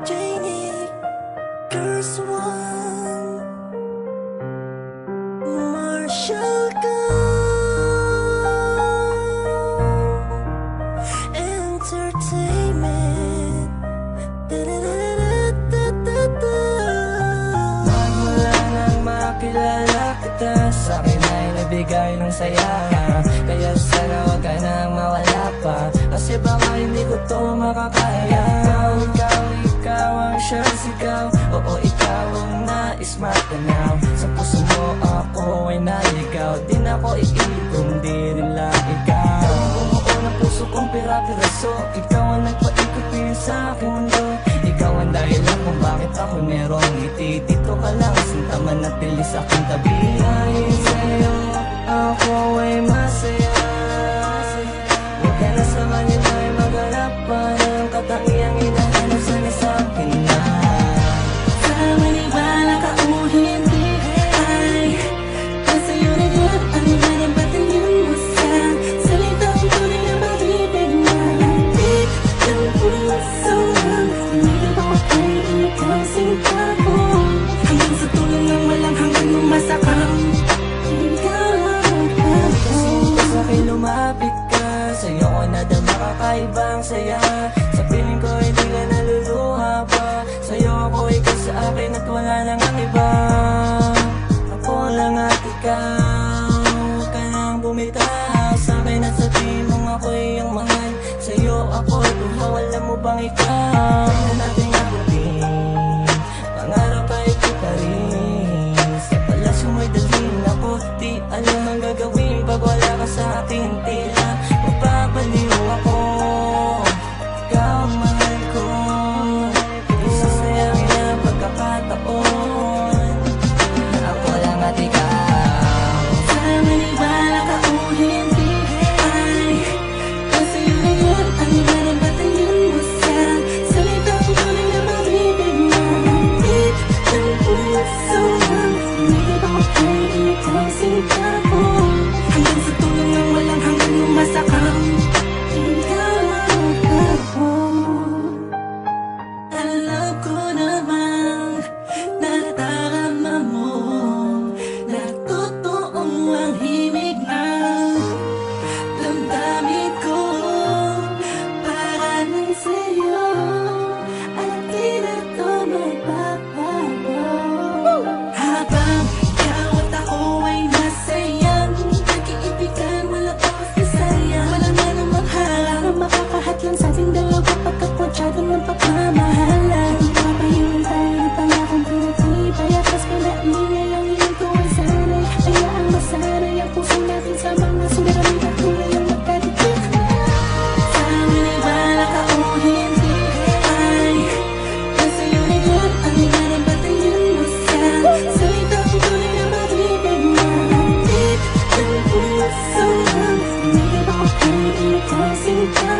Janie, Girls One, Marshall Entertainment. Magmula nang makilala kita, sa'kin ay nabigay ng saya. Kaya sana wag ka nang mawala pa, kasi baka hindi ko to makakaya. Ikaw ang siyang sigaw. Oo, ikaw ang nais matanaw. Sa puso mo ako ay naligaw. Di na ako iibig, di rin lang ikaw. Bumuo ng puso kong pira-piraso. Ikaw ang nagpaikot-pin sa aking mundo. Ikaw ang dahilan kung bakit ako merong ngiti. Dito ka lang, sinta manatili sa aking tabi. Dahil sa'yo ako ay masaya. Huwag ka na sa kanila ay maghanap pa ng katangiang hinahanap sana sa akin na. Sa maniwala ka o hindi ay nasa iyo na yun ang nanibatan yun mo sa salitang tunay na pag-ibig na hantid ng puso. Hindi ba makay ikaw sinta ko hanggang sa tulong ng walang hanggang lumasakang ikaw lang ako. Kasi sa'kin lumapit ka, sa'yo ko nadama kakaibang saya. Sa piling ko hindi ka naluluha pa, sa'yo ako ikaw sa akin at wala nang ang iba. Ako lang at ikaw, huwag ka nang bumitaw sa'kin at sabihin mong ako'y iyong mahal. Sa'yo ako luhaw, alam mo bang ikaw na nating abutin, pangarap ay kita rin. Sa palasyo mo'y dalhin ako, di alam ang gagawin pag wala ka sa akin. Tila mapapaliw ako, ikaw ang mahal ko. Isasayangin na pagkakataon na ako lang at ikaw. Sa maniwala ka o hindi ay nasa iyo na yun ang nanibatan yun mo sa salitang tunay na pag-ibig na hantid ng puso. Hindi ba makay ikaw sinta ko hanggang sa tulong ng walang hanggang lumasakang ikaw lang ako. Alam ko naman nadarama mo na totoong ang himig ng damdamin ko para lang sa'yo at di na to magbabago. Habang ikaw at ako ay masayang nag-iibigan, wala tapos na sayang. Wala na namang halang na makakahatlang sa ating dalawa pagkakwatsado ng pagmamahalan. Papayuntay ang pangakong pinatibay at mas pinaiingay ang ilang ko ay sanay. Ayaang masanay ang puso natin sa mga suliranin at tunay ang magkadikit. Sa maniwala ka o hindi ay nasa iyo na yun ang nanibatan yun mo sa salitang tunay na pag-ibig na hantid ng puso. Hindi ba makay ikaw sinta